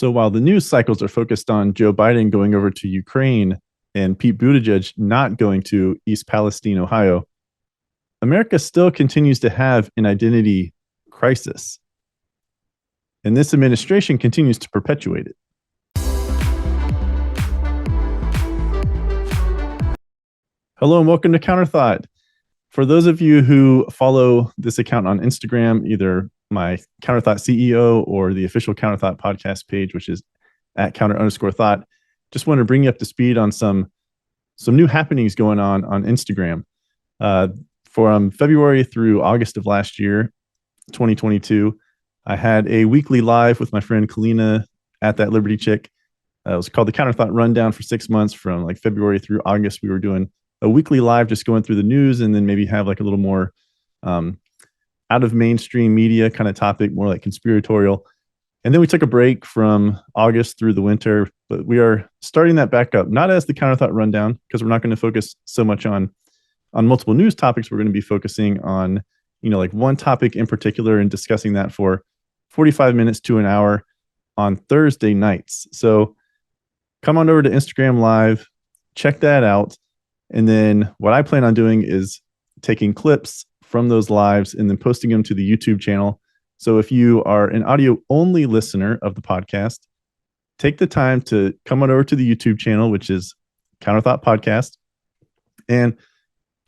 So while the news cycles are focused on Joe Biden going over to Ukraine and Pete Buttigieg not going to East Palestine, Ohio, America still continues to have an identity crisis. And this administration continues to perpetuate it. Hello and welcome to Counterthought. For those of you who follow this account on Instagram, either my Counterthought CEO or the official Counterthought podcast page, which is at @counter_thought, just want to bring you up to speed on some new happenings going on Instagram. From February through August of last year, 2022, I had a weekly live with my friend Kalina at that Liberty Chick. It was called the Counterthought Rundown for 6 months from like February through August. We were doing a weekly live, just going through the news and then maybe have like a little more out of mainstream media kind of topic, more like conspiratorial. And then we took a break from August through the winter, but we are starting that back up, not as the Counterthought Rundown, because we're not going to focus so much on multiple news topics. We're going to be focusing on, like one topic in particular and discussing that for 45 minutes to an hour on Thursday nights. So come on over to Instagram Live, check that out. And then what I plan on doing is taking clips from those lives and then posting them to the YouTube channel. So if you are an audio only listener of the podcast, take the time to come on over to the YouTube channel, which is Counterthought Podcast, and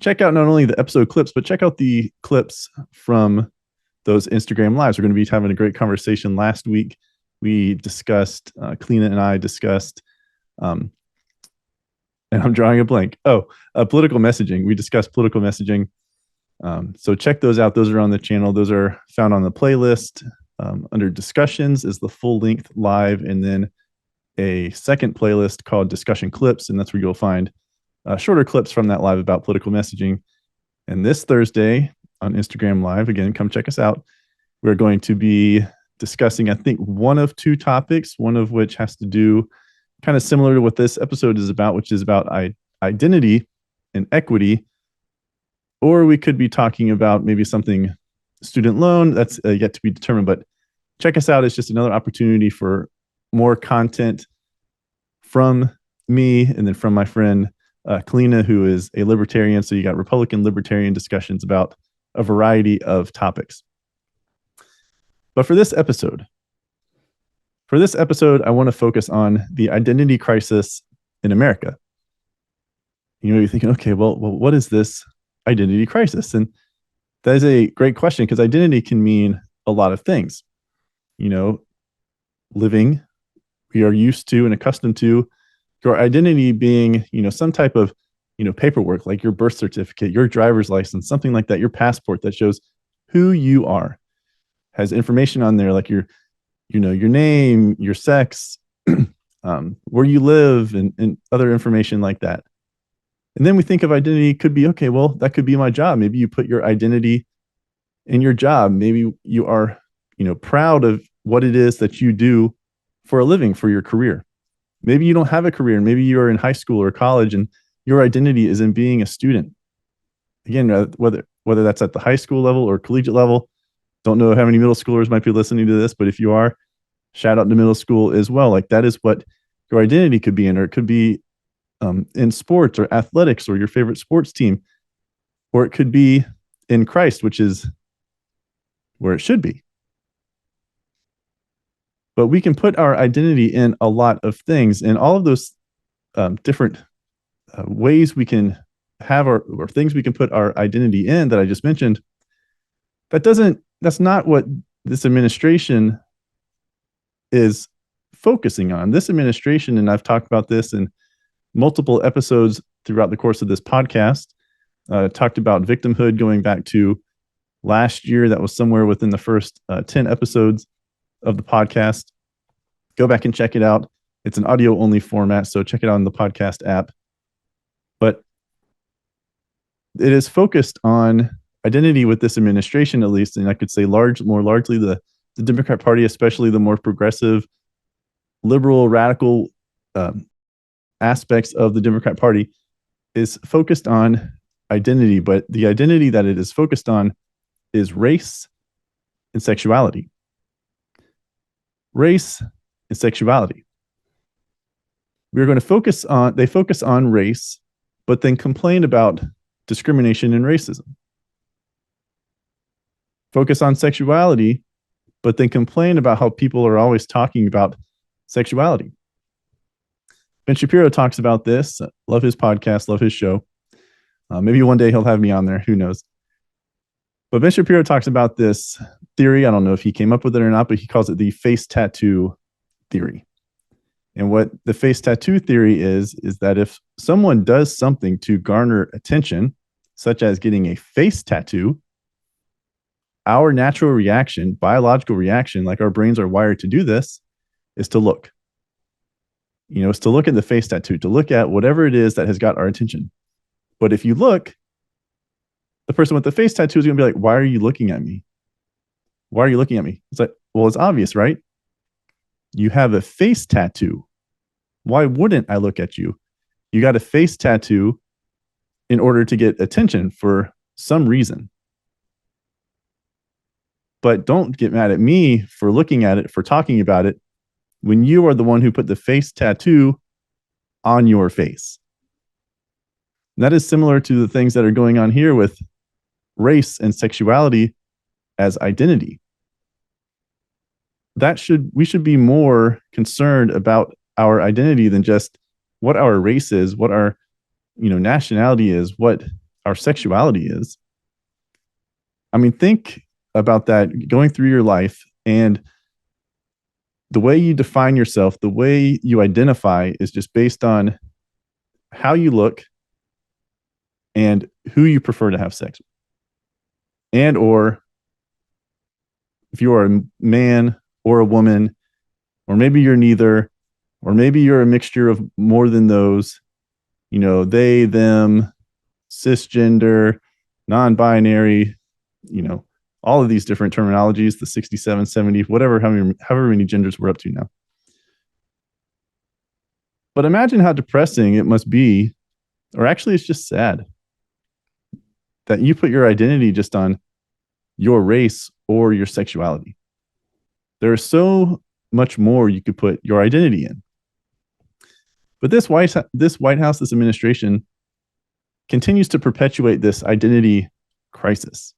check out not only the episode clips, but check out the clips from those Instagram lives. We're going to be having a great conversation. Last week, we discussed, Kalina and I discussed, and I'm drawing a blank. Political messaging. We discussed political messaging. So check those out. Those are on the channel. Those are found on the playlist. Under discussions is the full length live, and then a second playlist called discussion clips. And that's where you'll find shorter clips from that live about political messaging. And this Thursday on Instagram Live, again, come check us out. We're going to be discussing, I think, one of two topics, one of which has to do kind of similar to what this episode is about, which is about identity and equity. Or we could be talking about maybe something student loan. That's yet to be determined. But check us out. It's just another opportunity for more content from me and then from my friend Kalina, who is a libertarian. So you got Republican libertarian discussions about a variety of topics. But for this episode, I want to focus on the identity crisis in America. You're thinking, okay, well, what is this identity crisis? And that is a great question, because identity can mean a lot of things. Living, we are used to and accustomed to your identity being, some type of, paperwork, like your birth certificate, your driver's license, something like that, your passport that shows who you are, has information on there like your name, your sex, where you live, and other information like that. And then we think of identity could be, okay, well, that could be my job. Maybe you put your identity in your job. Maybe you are, proud of what it is that you do for a living, for your career. Maybe you don't have a career. Maybe you are in high school or college and your identity is in being a student. Again, whether that's at the high school level or collegiate level, don't know how many middle schoolers might be listening to this, but if you are, shout out to middle school as well. Like that is what your identity could be in, or it could be in sports or athletics or your favorite sports team, or it could be in Christ, which is where it should be. But we can put our identity in a lot of things, and all of those different ways we can have or things we can put our identity in that I just mentioned. That's not what this administration is focusing on. This administration, and I've talked about this in multiple episodes throughout the course of this podcast, talked about victimhood going back to last year. That was somewhere within the first 10 episodes of the podcast. Go back and check it out. It's an audio only format, so check it out on the podcast app. But it is focused on identity with this administration, at least, and I could say more largely the Democrat Party, especially the more progressive, liberal, radical aspects of the Democrat Party, is focused on identity. But the identity that it is focused on is race and sexuality. Race and sexuality. We're going to they focus on race, but then complain about discrimination and racism. Focus on sexuality, but then complain about how people are always talking about sexuality. Ben Shapiro talks about this. Love his podcast, love his show. Maybe one day he'll have me on there. Who knows? But Ben Shapiro talks about this theory. I don't know if he came up with it or not, but he calls it the face tattoo theory. And what the face tattoo theory is that if someone does something to garner attention, such as getting a face tattoo, our natural reaction, biological reaction, like our brains are wired to do this, is to look. It's to look at the face tattoo, to look at whatever it is that has got our attention. But if you look, the person with the face tattoo is going to be like, why are you looking at me? Why are you looking at me? It's like, well, it's obvious, right? You have a face tattoo. Why wouldn't I look at you? You got a face tattoo in order to get attention for some reason. But don't get mad at me for looking at it, for talking about it, when you are the one who put the face tattoo on your face. And that is similar to the things that are going on here with race and sexuality as identity. We should be more concerned about our identity than just what our race is, what our nationality is, what our sexuality is. I mean, think about that going through your life, and the way you define yourself, the way you identify is just based on how you look and who you prefer to have sex with. And or if you are a man or a woman, or maybe you're neither, or maybe you're a mixture of more than those, they, them, cisgender, non-binary, all of these different terminologies, the 67, 70, whatever, however many genders we're up to now. But imagine how depressing it must be, or actually it's just sad, that you put your identity just on your race or your sexuality. There is so much more you could put your identity in. But this White House, this administration, continues to perpetuate this identity crisis.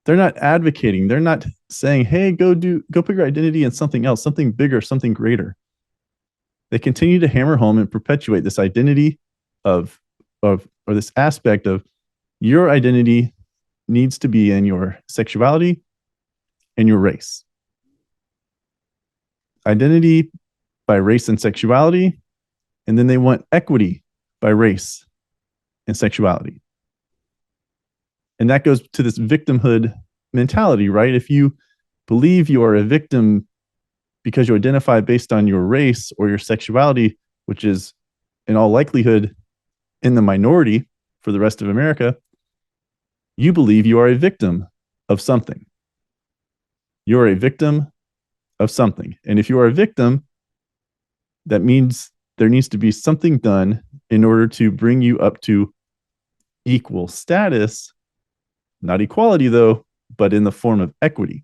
They're not advocating. They're not saying, hey, go put your identity in something else, something bigger, something greater. They continue to hammer home and perpetuate this identity or this aspect of your identity needs to be in your sexuality and your race. Identity by race and sexuality, and then they want equity by race and sexuality. And that goes to this victimhood mentality, right? If you believe you are a victim because you identify based on your race or your sexuality, which is in all likelihood in the minority for the rest of America, you believe you are a victim of something. You're a victim of something. And if you are a victim, that means there needs to be something done in order to bring you up to equal status. Not equality, though, but in the form of equity.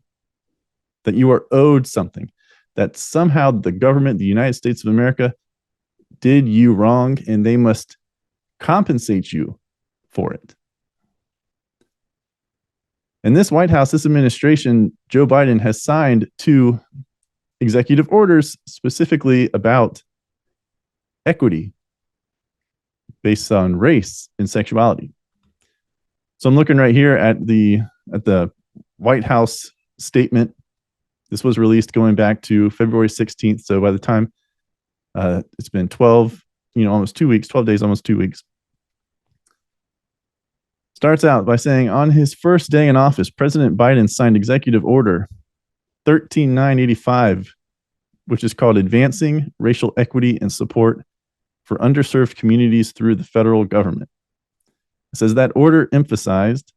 That you are owed something. That somehow the government, the United States of America, did you wrong, and they must compensate you for it. And this White House, this administration, Joe Biden has signed 2 executive orders specifically about equity based on race and sexuality. So I'm looking right here at the White House statement. This was released going back to February 16th. So by the time it's been 12, almost 2 weeks, 12 days, almost 2 weeks. Starts out by saying, on his first day in office, President Biden signed Executive Order 13985, which is called Advancing Racial Equity and Support for Underserved Communities Through the Federal Government. It says that order emphasized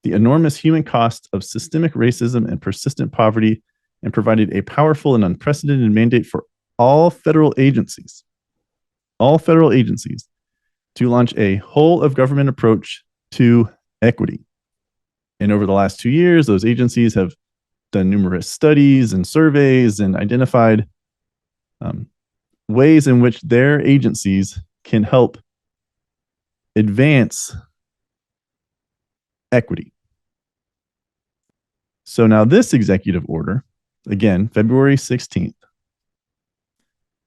the enormous human cost of systemic racism and persistent poverty and provided a powerful and unprecedented mandate for all federal agencies to launch a whole of government approach to equity. And over the last 2 years, those agencies have done numerous studies and surveys and identified ways in which their agencies can help advance equity. So now this executive order, again, February 16th,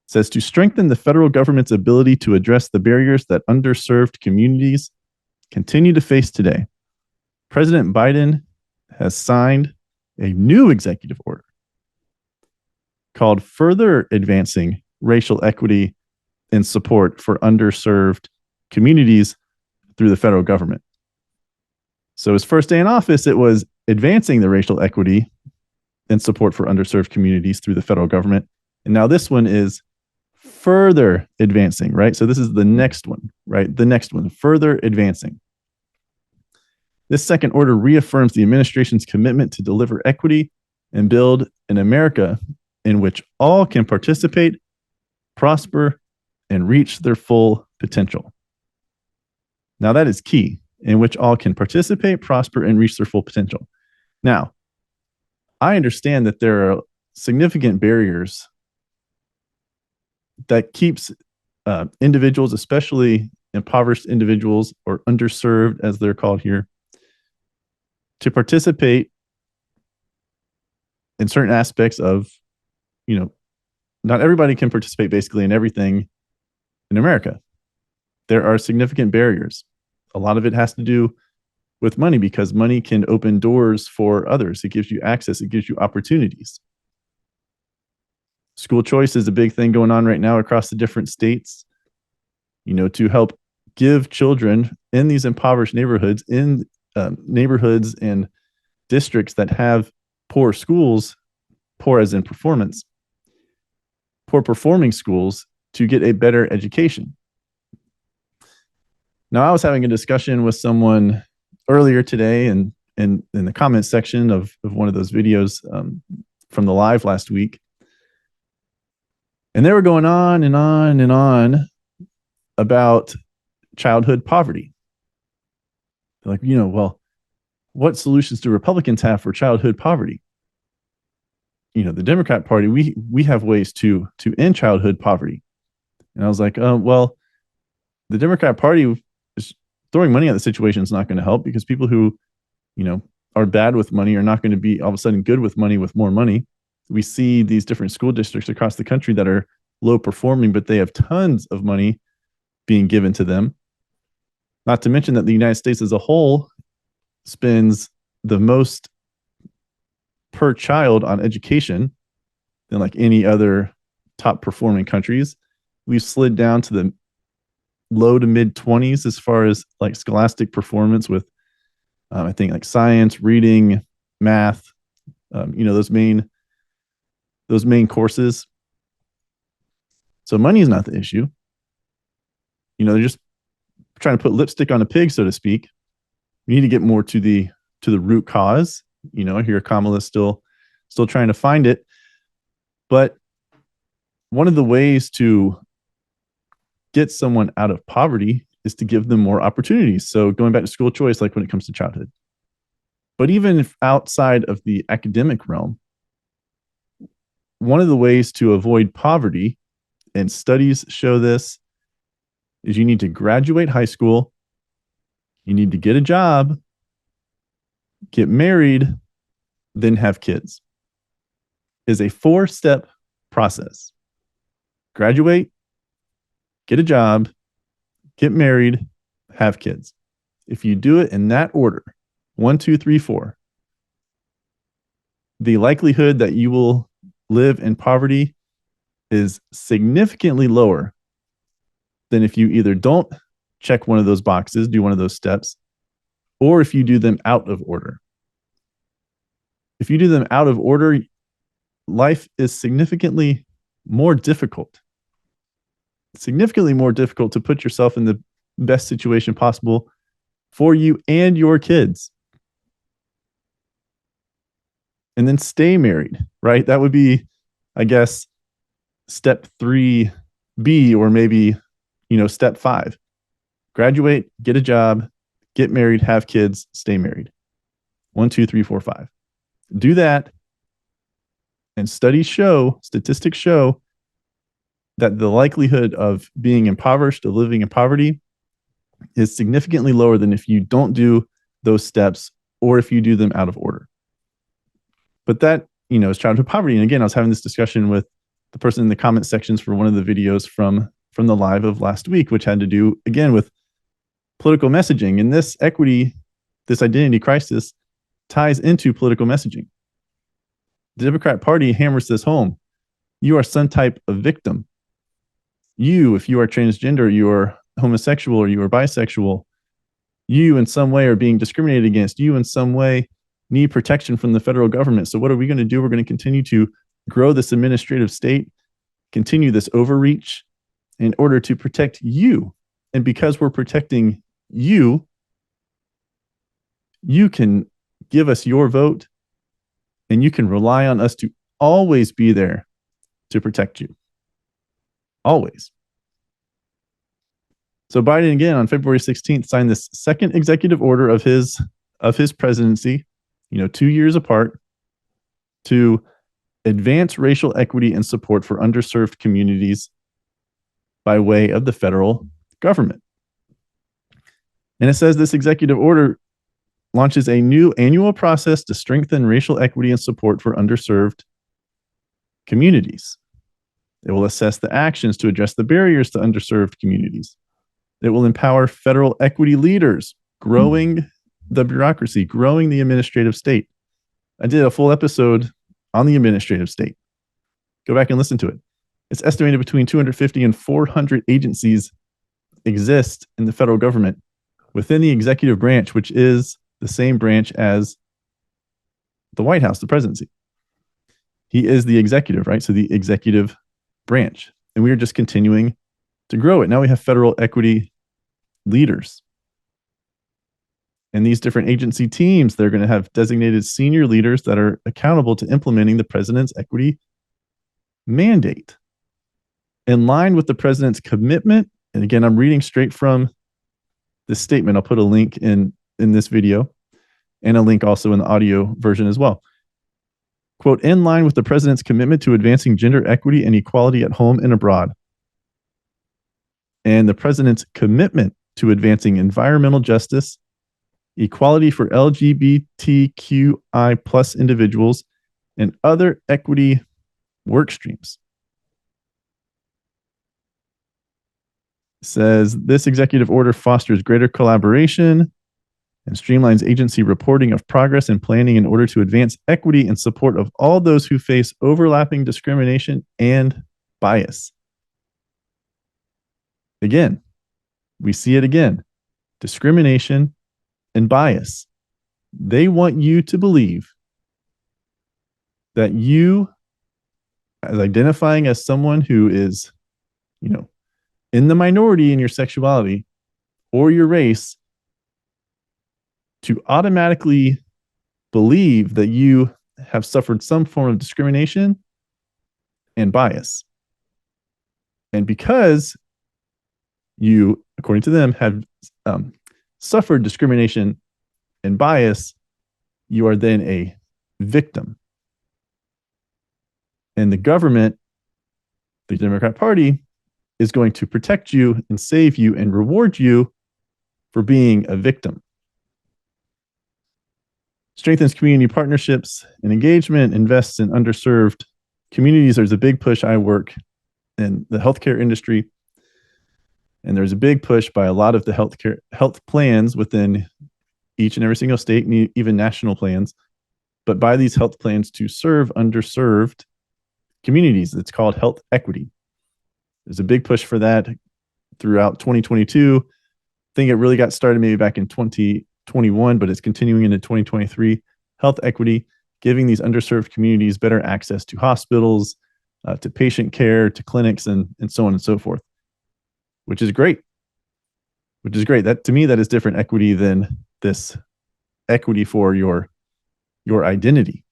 says to strengthen the federal government's ability to address the barriers that underserved communities continue to face today. President Biden has signed a new executive order called Further Advancing Racial Equity and Support for Underserved Communities through the Federal Government. So his first day in office, it was advancing the racial equity and support for underserved communities through the federal government. And now this one is further advancing, right? So this is the next one, right? The next one, further advancing. This second order reaffirms the administration's commitment to deliver equity and build an America in which all can participate, prosper, and reach their full potential. Now that is key, in which all can participate, prosper, and reach their full potential. Now, I understand that there are significant barriers that keeps individuals, especially impoverished individuals or underserved, as they're called here, to participate in certain aspects of, not everybody can participate basically in everything in America. There are significant barriers. A lot of it has to do with money, because money can open doors for others. It gives you access. It gives you opportunities. School choice is a big thing going on right now across the different states, to help give children in these impoverished neighborhoods, in neighborhoods and districts that have poor schools, poor as in performance, poor performing schools, to get a better education. Now, I was having a discussion with someone earlier today, and in the comments section of one of those videos from the live last week. And they were going on and on and on about childhood poverty. They're like, well, what solutions do Republicans have for childhood poverty? The Democrat Party, we have ways to end childhood poverty. And I was like, well, the Democrat Party is throwing money at the situation is not going to help, because people who, are bad with money are not going to be all of a sudden good with money with more money. We see these different school districts across the country that are low performing, but they have tons of money being given to them. Not to mention that the United States as a whole spends the most per child on education than like any other top performing countries. We've slid down to the low to mid 20s as far as like scholastic performance with, I think, like science, reading, math, those main courses. So money is not the issue. They're just trying to put lipstick on a pig, so to speak. We need to get more to the root cause. I hear Kamala is still trying to find it. But one of the ways to get someone out of poverty is to give them more opportunities. So going back to school choice, like when it comes to childhood. But even if outside of the academic realm, one of the ways to avoid poverty, and studies show this, is you need to graduate high school, you need to get a job, get married, then have kids. Is a 4-step process. Graduate, get a job, get married, have kids. If you do it in that order, 1, 2, 3, 4, the likelihood that you will live in poverty is significantly lower than if you either don't check one of those boxes, do one of those steps, or if you do them out of order. If you do them out of order, life is significantly more difficult to put yourself in the best situation possible for you and your kids. And then stay married, right? That would be, I guess, step 3B, or maybe, step 5. Graduate, get a job, get married, have kids, stay married. 1, 2, 3, 4, 5. Do that. And statistics show that the likelihood of being impoverished, of living in poverty, is significantly lower than if you don't do those steps or if you do them out of order. But that, is childhood poverty. And again, I was having this discussion with the person in the comment sections for one of the videos from the live of last week, which had to do, again, with political messaging. And this identity crisis ties into political messaging. The Democrat Party hammers this home. You are some type of victim. If you are transgender, you are homosexual, or you are bisexual, you in some way are being discriminated against, you in some way need protection from the federal government. So what are we going to do? We're going to continue to grow this administrative state, continue this overreach in order to protect you. And because we're protecting you, you can give us your vote and you can rely on us to always be there to protect you. Always. So Biden, again, on February 16th, signed this second executive order of his presidency, 2 years apart, to advance racial equity and support for underserved communities by way of the federal government. And it says this executive order launches a new annual process to strengthen racial equity and support for underserved communities. It will assess the actions to address the barriers to underserved communities. It will empower federal equity leaders, growing the bureaucracy, growing the administrative state. I did a full episode on the administrative state. Go back and listen to it. It's estimated between 250 and 400 agencies exist in the federal government within the executive branch, which is the same branch as the White House, the presidency. He is the executive, right? So the executive branch. And we are just continuing to grow it. Now we have federal equity leaders. And these different agency teams, they're going to have designated senior leaders that are accountable to implementing the president's equity mandate. In line with the president's commitment, and again, I'm reading straight from this statement. I'll put a link in this video and a link also in the audio version as well. Quote, in line with the president's commitment to advancing gender equity and equality at home and abroad, and the president's commitment to advancing environmental justice, equality for LGBTQI plus individuals, and other equity work streams. It says this executive order fosters greater collaboration and streamlines agency reporting of progress and planning in order to advance equity in support of all those who face overlapping discrimination and bias. Again, we see it again. Discrimination and bias. They want you to believe that you, as identifying as someone who is, in the minority in your sexuality or your race, to automatically believe that you have suffered some form of discrimination and bias. And because you, according to them, have suffered discrimination and bias, you are then a victim. And the government, the Democrat Party, is going to protect you and save you and reward you for being a victim. Strengthens community partnerships and engagement, invests in underserved communities. There's a big push. I work in the healthcare industry, and there's a big push by a lot of the health plans within each and every single state, and even national plans, but by these health plans to serve underserved communities. It's called health equity. There's a big push for that throughout 2022. I think it really got started maybe back in 2021, but it's continuing into 2023. Health equity, giving these underserved communities better access to hospitals, to patient care, to clinics, and so on and so forth, which is great. That, to me, that is different equity than this equity for your identity.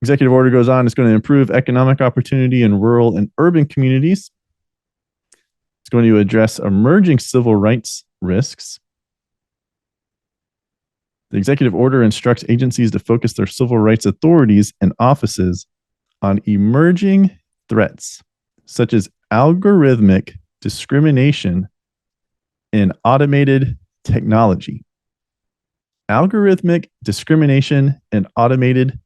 Executive order goes on. It's going to improve economic opportunity in rural and urban communities. It's going to address emerging civil rights risks. The executive order instructs agencies to focus their civil rights authorities and offices on emerging threats such as algorithmic discrimination in automated technology. Algorithmic discrimination in automated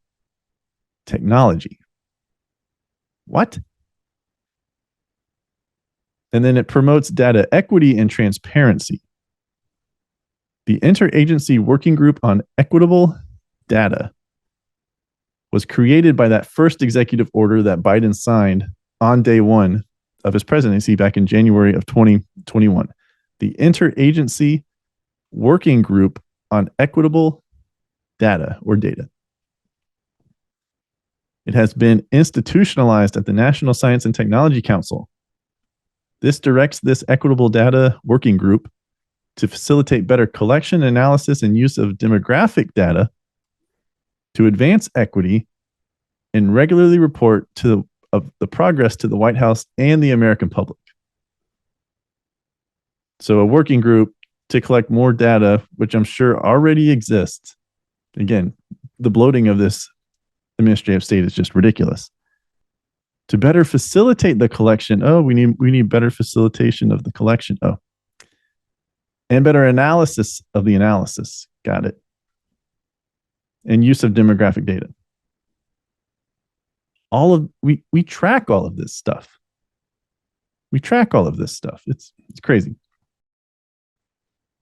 technology. What? And then it promotes data equity and transparency. The Interagency Working Group on Equitable Data was created by that first executive order that Biden signed on day one of his presidency back in January of 2021. The Interagency Working Group on Equitable Data or Data. It has been institutionalized at the National Science and Technology Council. This directs this Equitable Data Working Group to facilitate better collection, analysis, and use of demographic data to advance equity and regularly report of the progress to the White House and the American public. So a working group to collect more data, which I'm sure already exists. Again, the bloating of this administrative state is just ridiculous. To better facilitate the collection, we need better facilitation of the collection. And better analysis of the analysis. Got it. And use of demographic data. We track all of this stuff. It's crazy.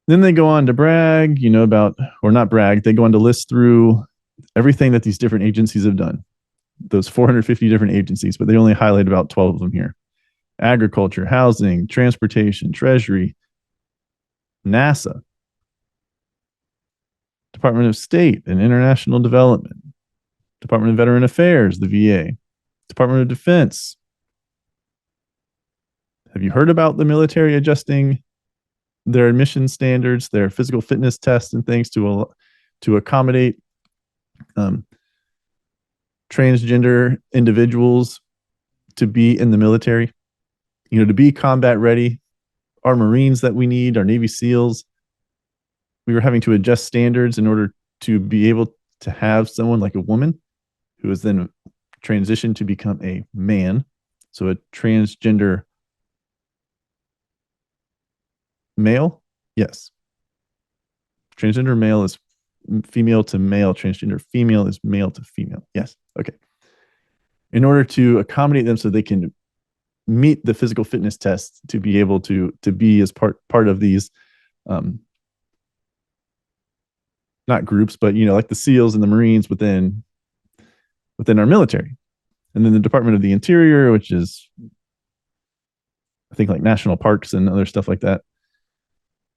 Then they go on to brag, about, or not brag, they go on to list through everything that these different agencies have done. Those 450 different agencies, but they only highlight about 12 of them here. Agriculture, housing, transportation, treasury, NASA, Department of State and International Development, Department of Veteran Affairs, the VA, Department of Defense. Have you heard about the military adjusting their admission standards, their physical fitness tests and things to accommodate transgender individuals to be in the military, to be combat ready? Our Marines that we need, our Navy SEALs, we were having to adjust standards in order to be able to have someone like a woman who is then transitioned to become a man. So a transgender male? Yes. Transgender male is female to male. Transgender female is male to female. Yes. Okay. In order to accommodate them so they can meet the physical fitness tests to be able to be as part of these not groups, but like the SEALs and the Marines within our military. And then the Department of the Interior, which is I think like national parks and other stuff like that,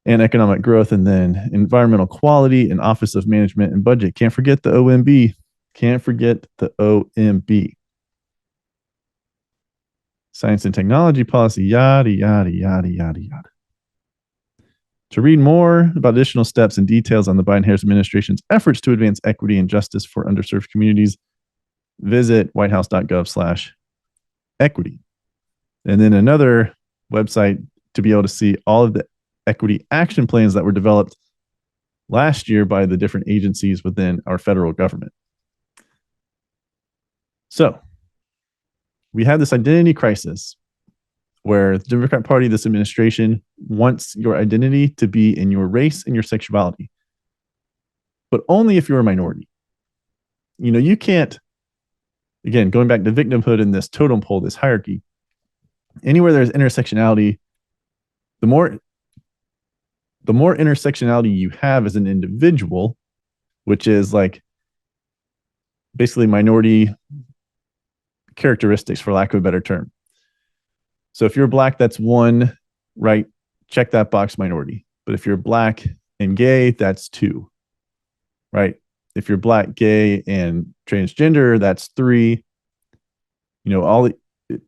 and economic growth, and then environmental quality and Office of Management and Budget. Can't forget the OMB. Science and technology policy, yada, yada, yada, yada, yada. To read more about additional steps and details on the Biden-Harris administration's efforts to advance equity and justice for underserved communities, visit whitehouse.gov/equity. And then another website to be able to see all of the equity action plans that were developed last year by the different agencies within our federal government. So we have this identity crisis where the Democrat Party, this administration, wants your identity to be in your race and your sexuality, but only if you're a minority. You can't, again, going back to victimhood in this totem pole, this hierarchy, anywhere there's intersectionality, the more intersectionality you have as an individual, which is like basically minority characteristics, for lack of a better term. So if you're Black, that's one, right? Check that box, minority. But if you're Black and gay, that's two, right? If you're Black, gay, and transgender, that's three.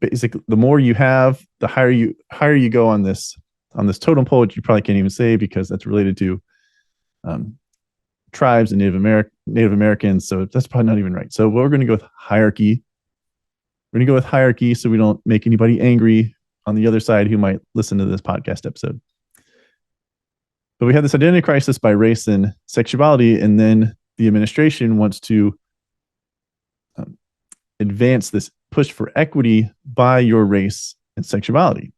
Basically, the more you have, the higher you go on this totem pole, which you probably can't even say because that's related to tribes and Native Americans. So that's probably not even right. So we're going to go with hierarchy. We're going to go with hierarchy so we don't make anybody angry on the other side who might listen to this podcast episode. But we have this identity crisis by race and sexuality, and then the administration wants to advance this push for equity by your race and sexuality.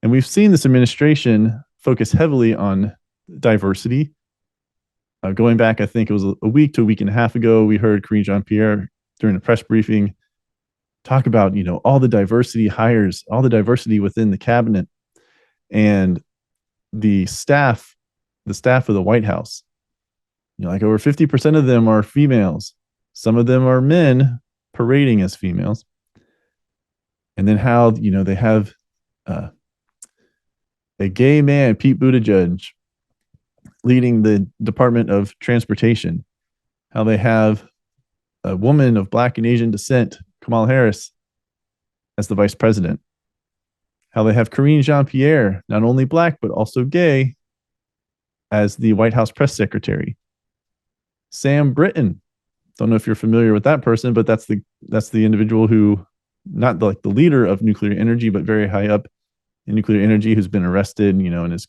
And we've seen this administration focus heavily on diversity. Going back, I think it was a week to a week and a half ago, we heard Karine Jean-Pierre during a press briefing talk about, all the diversity hires, all the diversity within the cabinet and the staff of the White House. Like over 50% of them are females. Some of them are men parading as females. And then how, they have a gay man, Pete Buttigieg, leading the Department of Transportation. How they have a woman of Black and Asian descent, Kamala Harris, as the vice president. How they have Karine Jean-Pierre, not only Black, but also gay, as the White House press secretary. Sam Brinton, don't know if you're familiar with that person, but that's the individual who, not the leader of nuclear energy, but very high up in nuclear energy, who's been arrested, and is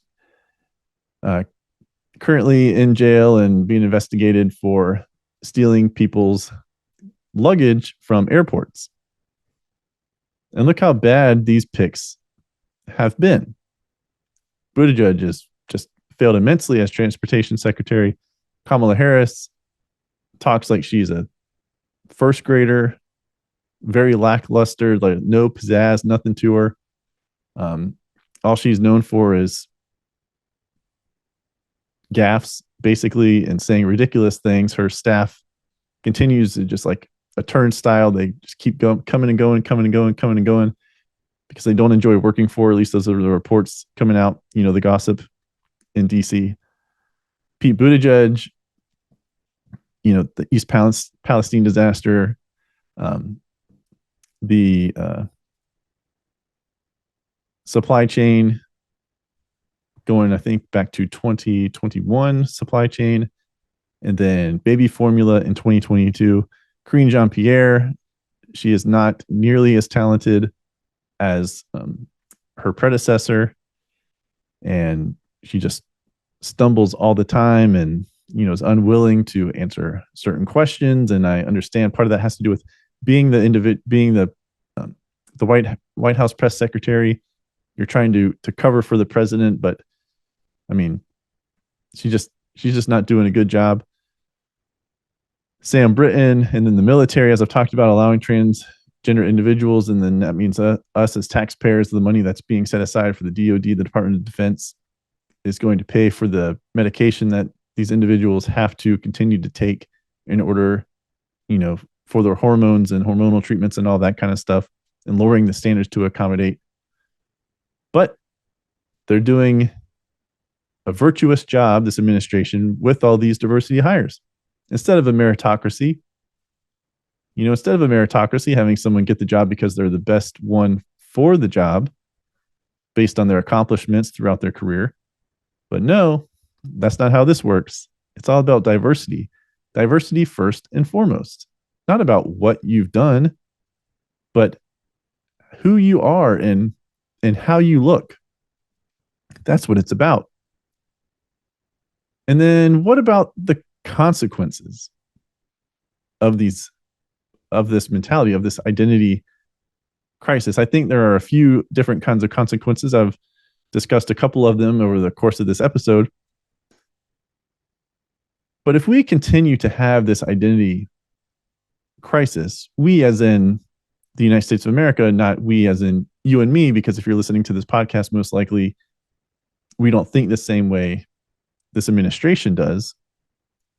currently in jail and being investigated for stealing people's luggage from airports. And look how bad these picks have been. Buttigieg has just failed immensely as transportation secretary. Kamala Harris talks like she's a first grader, very lackluster, like no pizzazz, nothing to her. All she's known for is gaffes, basically, and saying ridiculous things. Her staff continues to just like a turnstile. They just keep coming and going, because they don't enjoy working for. At least those are the reports coming out. The gossip in DC. Pete Buttigieg, the East Palestine disaster, the supply chain going, I think, back to 2021 supply chain, and then baby formula in 2022. Karine Jean-Pierre, she is not nearly as talented as her predecessor, and she just stumbles all the time and is unwilling to answer certain questions. And I understand part of that has to do with being the White House press secretary. You're trying to cover for the president, but I mean, she's just not doing a good job. Sam Brinton, and then the military, as I've talked about, allowing transgender individuals, and then that means us as taxpayers, the money that's being set aside for the DoD, the Department of Defense, is going to pay for the medication that these individuals have to continue to take in order, for their hormones and hormonal treatments and all that kind of stuff, and lowering the standards to accommodate. But they're doing a virtuous job, this administration, with all these diversity hires. Instead of a meritocracy, having someone get the job because they're the best one for the job based on their accomplishments throughout their career. But no, that's not how this works. It's all about diversity. Diversity first and foremost. Not about what you've done, but who you are and how you look. That's what it's about. And then what about the consequences of this mentality, of this identity crisis? I think there are a few different kinds of consequences. I've discussed a couple of them over the course of this episode. But if we continue to have this identity crisis, we as in the United States of America, not we as in you and me, because if you're listening to this podcast, most likely we don't think the same way this administration does,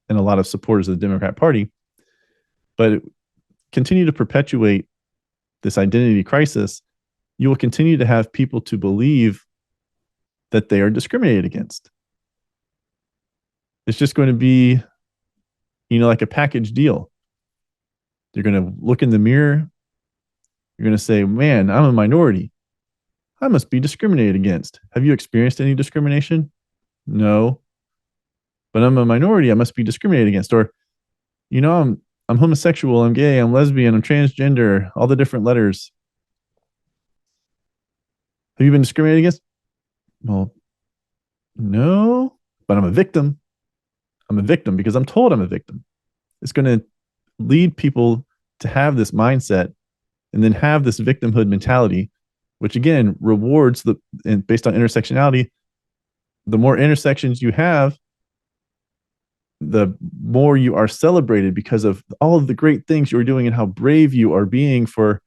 and a lot of supporters of the Democrat Party, but continue to perpetuate this identity crisis, you will continue to have people to believe that they are discriminated against. It's just going to be, like a package deal. You're going to look in the mirror. You're going to say, man, I'm a minority. I must be discriminated against. Have you experienced any discrimination? No. But I'm a minority. I must be discriminated against. Or, I'm homosexual. I'm gay. I'm lesbian. I'm transgender. All the different letters. Have you been discriminated against? Well, no. But I'm a victim. I'm a victim because I'm told I'm a victim. It's going to lead people to have this mindset and then have this victimhood mentality, which again rewards and based on intersectionality, the more intersections you have, the more you are celebrated because of all of the great things you're doing and how brave you are being for,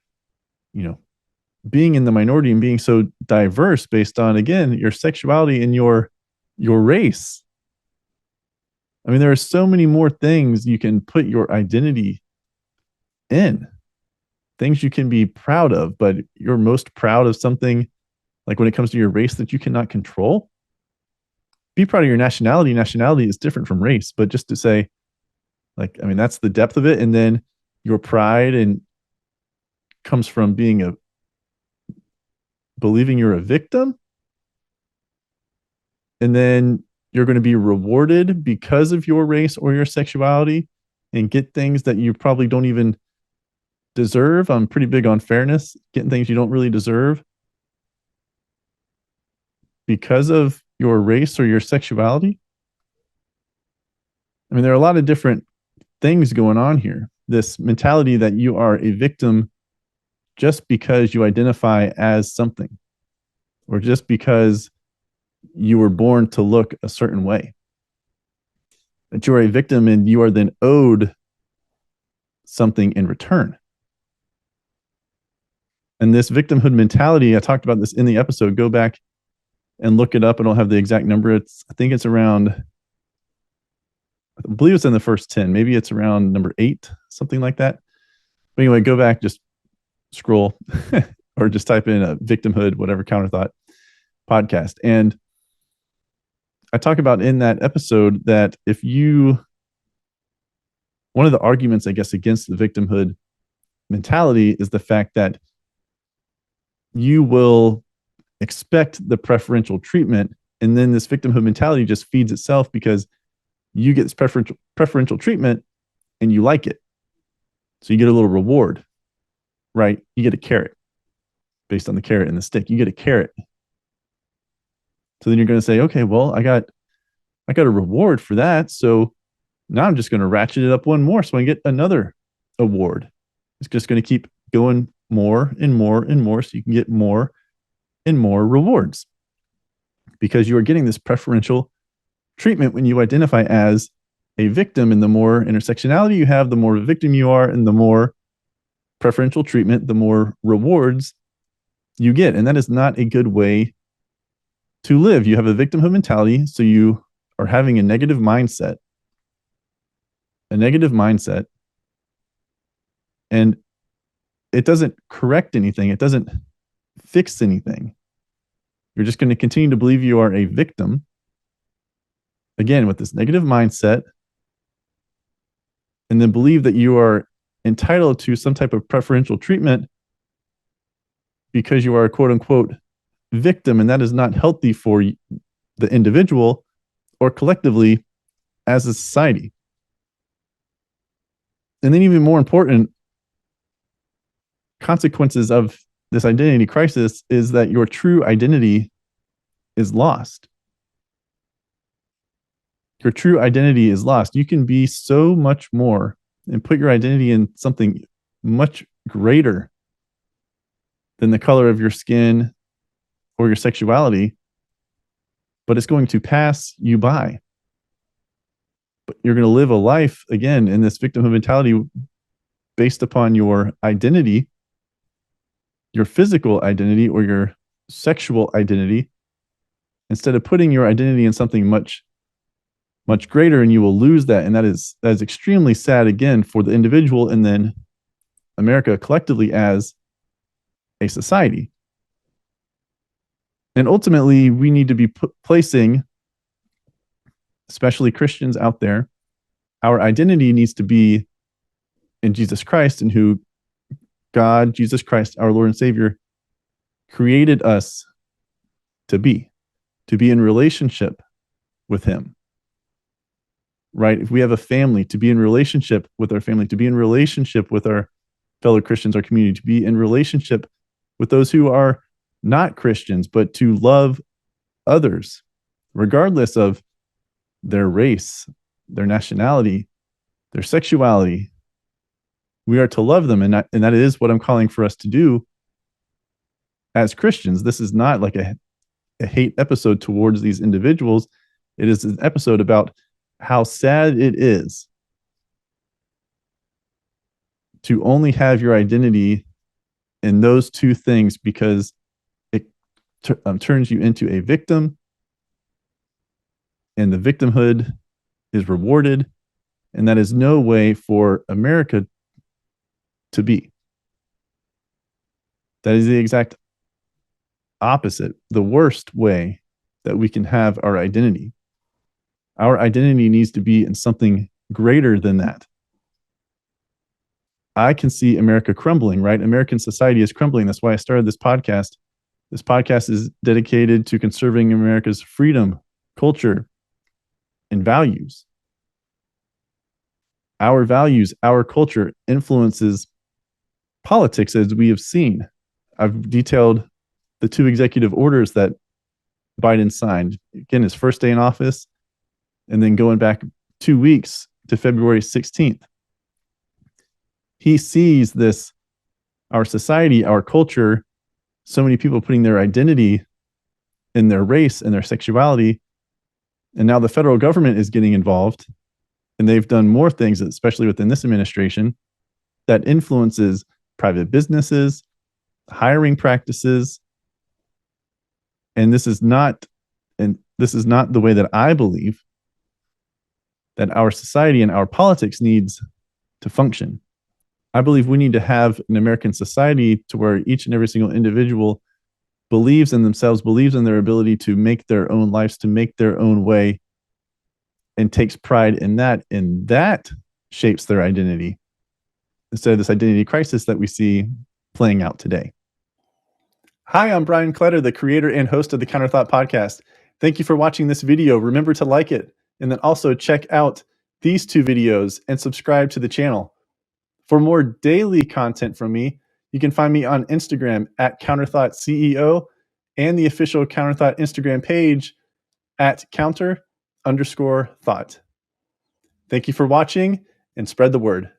being in the minority and being so diverse based on, again, your sexuality and your race. I mean, there are so many more things you can put your identity in, things you can be proud of, but you're most proud of something like when it comes to your race that you cannot control. Be proud of your nationality. Nationality is different from race, but just to say, like, I mean, that's the depth of it. And then your pride and comes from believing you're a victim. And then you're going to be rewarded because of your race or your sexuality and get things that you probably don't even deserve. I'm pretty big on fairness, getting things you don't really deserve because of your race or your sexuality. I mean, there are a lot of different things going on here. This mentality that you are a victim just because you identify as something, or just because you were born to look a certain way. That you are a victim and you are then owed something in return. And this victimhood mentality, I talked about this in the episode. Go back and look it up. I don't have the exact number. I think it's around, I believe it's in the first 10. Maybe it's around number 8, something like that. But anyway, go back, just scroll or just type in a victimhood, whatever, counterthought podcast. And I talk about in that episode that one of the arguments, I guess, against the victimhood mentality is the fact that you will expect the preferential treatment, and then this victimhood mentality just feeds itself because you get this preferential treatment and you like it. So you get a little reward, right? You get a carrot based on the carrot and the stick. You get a carrot. So then you're going to say, okay, well, I got a reward for that. So now I'm just going to ratchet it up one more so I get another award. It's just going to keep going more and more and more so you can get more and more rewards because you are getting this preferential treatment when you identify as a victim. And the more intersectionality you have, the more of a victim you are, and the more preferential treatment, the more rewards you get. And that is not a good way to live. You have a victimhood mentality, so you are having a negative mindset. And it doesn't correct anything. It doesn't fix anything. You're just going to continue to believe you are a victim, again, with this negative mindset, and then believe that you are entitled to some type of preferential treatment because you are a quote unquote victim. And that is not healthy for the individual or collectively as a society. And then, even more important, consequences of this identity crisis is that your true identity is lost. Your true identity is lost. You can be so much more and put your identity in something much greater than the color of your skin or your sexuality, but it's going to pass you by. But you're going to live a life, again, in this victimhood mentality based upon your identity, your physical identity or your sexual identity, instead of putting your identity in something much, much greater, and you will lose that. And that is extremely sad, again, for the individual and then America collectively as a society. And ultimately, we need to be placing, especially Christians out there, our identity needs to be in Jesus Christ and who God, Jesus Christ, our Lord and Savior, created us to be in relationship with him, right? If we have a family, to be in relationship with our family, to be in relationship with our fellow Christians, our community, to be in relationship with those who are not Christians, but to love others, regardless of their race, their nationality, their sexuality, We are to love them, and that is what I'm calling for us to do as Christians. This is not like a hate episode towards these individuals. It is an episode about how sad it is to only have your identity in those two things, because it turns you into a victim, and the victimhood is rewarded, and that is no way for America to be. That is the exact opposite, the worst way that we can have our identity. Our identity needs to be in something greater than that. I can see America crumbling, right? American society is crumbling. That's why I started this podcast. This podcast is dedicated to conserving America's freedom, culture, and values. Our values, our culture influences politics, as we have seen. I've detailed the 2 executive orders that Biden signed. Again, his first day in office, and then going back 2 weeks to February 16th. He sees this, our society, our culture, so many people putting their identity in their race and their sexuality. And now the federal government is getting involved, and they've done more things, especially within this administration, that influences private businesses, hiring practices. And this is not the way that I believe that our society and our politics needs to function. I believe we need to have an American society to where each and every single individual believes in themselves, believes in their ability to make their own lives, to make their own way, and takes pride in that, and that shapes their identity, instead of this identity crisis that we see playing out today. Hi, I'm Brian Kletter, the creator and host of the Counterthought podcast. Thank you for watching this video. Remember to like it, and then also check out these 2 videos and subscribe to the channel. For more daily content from me, you can find me on Instagram at CounterThoughtCEO, and the official Counterthought Instagram page at counter_thought. Thank you for watching, and spread the word.